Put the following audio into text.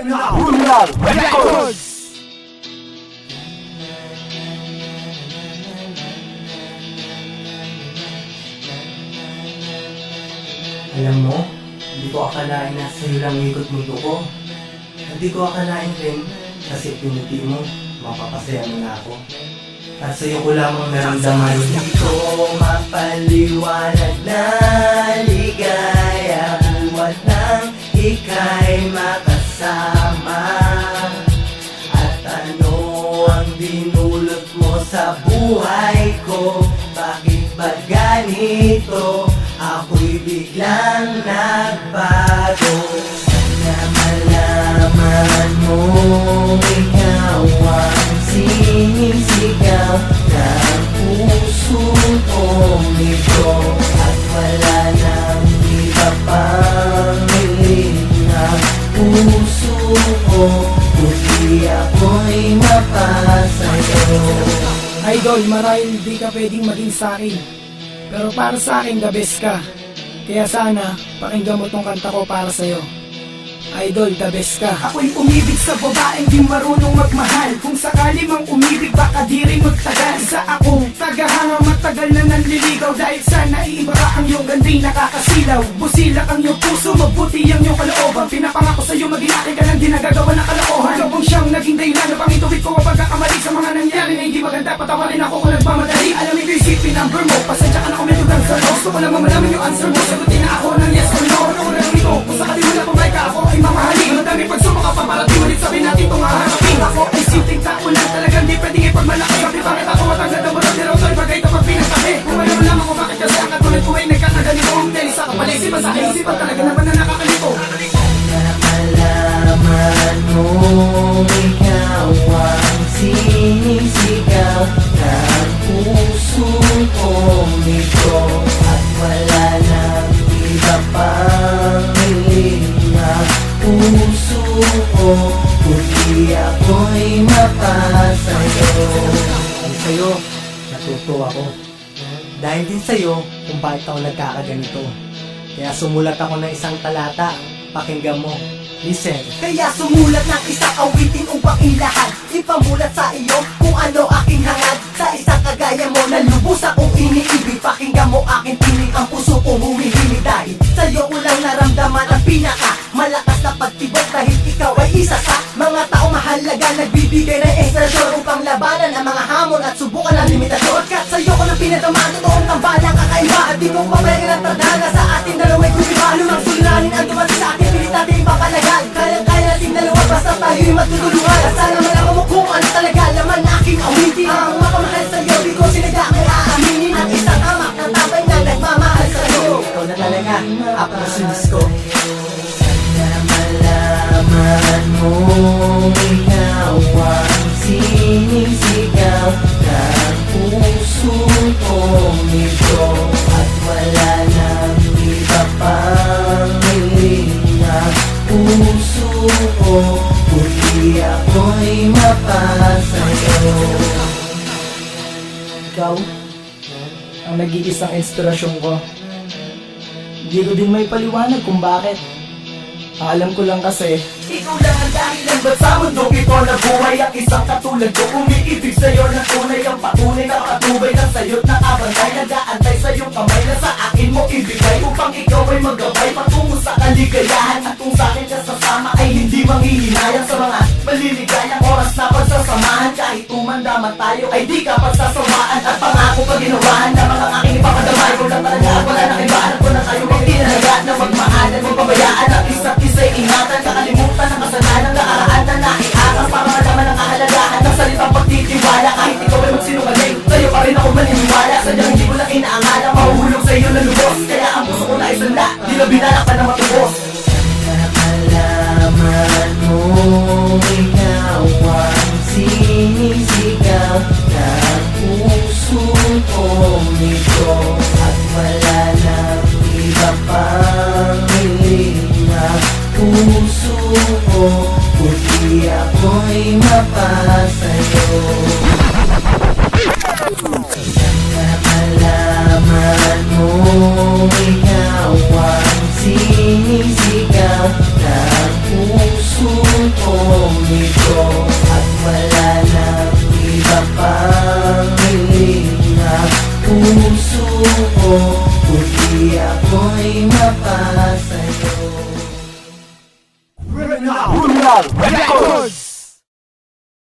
Bruno Records. Alam mo, hindi ko akalain na sa'yo lang ikot mundo ko. Hindi ko akalain rin kasi pinuti mo, mapapasaya mo na ako. At sa'yo ko lamang naramdaman. Hindi ko mapaliwanag na ligaya buwan nang ika'y makasama. At ano ang dinulot mo sa buhay ko? Bakit ba ganito? Ako'y biglang nagbago. Na malaman mo, ikaw ang sinisigaw ng puso kong ito. At wala nang iba pang hiling ng puso ko, kundi ako'y mapasayo. Idol, marahil di ka pwedeng maging sa'kin, pero para sa akin, the best ka. Kaya sana, pakinggan mo tong kanta ko para sa'yo. Idol, the best ka. Ako'y umibig sa babaeng di marunong magmahal. Kung sakali mang umibig, baka di rin magtagal. Sa akong tagahanga, matagal na nanliligaw. Dahil sa naiiba ka ang iyong ganding nakakasilaw. Busilak ang iyong puso, mabuti ang iyong kalooban. Pinapangako sa'yo, maging akin ka lang di nagagawa ng kalokohan. Ikaw ang siyang naging dahilan na pangituwid ko ang pagkakamali sa mga nangyari na hindi maganda. Patawarin ako kung nagmamadali. Alamin ko yung secret number mo, pasensya ka na kung may lugar sa lost. Gusto ko lang mamalaman yung answer mo, sagutin na ako ng yes or no. Ano ko lang ito, kung sakali mo na pumay ka, ako ay mamahalin. Madami pagsubok ka pa parating ulit, sabi natin itong haharapin. Ako ay simpleng tao lang, talagang di pwedeng ipagmalaki. Sabi bakit ako matanggal ang marami raw sa'yo, bagay ito pag pinagtabi. Kung alam mo lamang kung bakit kasi ang katulad ko ay nagkakaganito. Ang telis sa kapalisipan sa kaisipan, talaga naman na nakakalito. Na malaman mo, ikaw ang sinisigaw ng puso kong ito. At wala nang iba pang hiling ng puso ko, kundi ako'y mapasayo. Ang sa'yo, natutuwa ako. Dahil din sa'yo kung bakit ako nagkakaganito. Kaya sumulat ako ng isang talata. Pakinggan mo. Listen. Kaya sumulat ng isang awitin upang ilahad, ipamulat sa iyo kung ano aking hangad. Sa isang kagaya mo na lubos akong iniibig, pakinggan mo aking tinig, ang puso kong humihilig. Dahil sa'yo ko lang naramdaman ang pinaka malakas na pagtibok. Dahil ikaw ay isa sa mga tao mahalaga, nagbibigay ng inspirasyon upang labanan ang mga hamon at subukan ang limitasyon. Kat sa'yo ko lang pinatamaan, totoong tambalang kakaiba. At di ko pabayagin ang tadhana sa ating dalawa'y kumiba. Lumang suliranin ang dumating sa ating pilit natin ipapalagan. Kaya-kaya natin dalawa basta tayo'y magtutulungan. At sana malaman mo kung ano talaga laman na aking awitin. Ang makamahal sa'yo, di ko sinadya kay aaminin. Ang isang amak ng tabay na nagmamahal sa'yo. Ikaw na talaga, ako na sinis ko. Na malaman mo, ikaw ang sinisigaw ng puso kong ito. At wala nang iba pang hiling ng puso ko, kundi ako'y mapasayo. Ikaw, ang nag-iisang inspirasyon ko. Hindi ko din may paliwanag kung bakit. Ang alam ko lang kasi, Ikaw lang ang dahilan ba't sa mundong ito nabuhay ang isang katulad ko. Umiibig sa'yo ng tunay, ang patunay na katubay ng sayo't nakabantay. Nag-aantay sa iyong kamay na sa akin mo ibigay, upang ikaw ay magabay patungo sa kaligayahan. At kung sa akin ka sasama ay hindi manghihinayang sa mga maliligayang oras na pagsasamahan. Kahit tumanda man tayo ay di ka pagsasawaan. At pangako pag ginawahan na mga aking ipapadamay ko lang talaga at wala nang ibahan ko na tayo may tinalaga na magmahalan, magpabayaan at isa't isa'y ingatan. Kakalimutan ang kasalanan na araan na naiakas para malaman ang kahalagahan ng salitang pagtitiwala. Kahit ikaw ay magsinungaling, sa'yo pa rin ako maniniwala. Sadyang hindi ko lang inaangala, mahuhulog sa'yo na lubos. Kaya ang puso ko na isanda, di na binalak pa na matubos. Na malaman mo, ikaw ang sinisigaw ng puso kong ito. At wala nang iba pang hiling ng puso ko, kundi ako'y mapasayo. Na malaman mo, ikaw ang sinisigaw ng puso mapangiling na puso ko, kundi ako'y mapasayo. Criminal Records.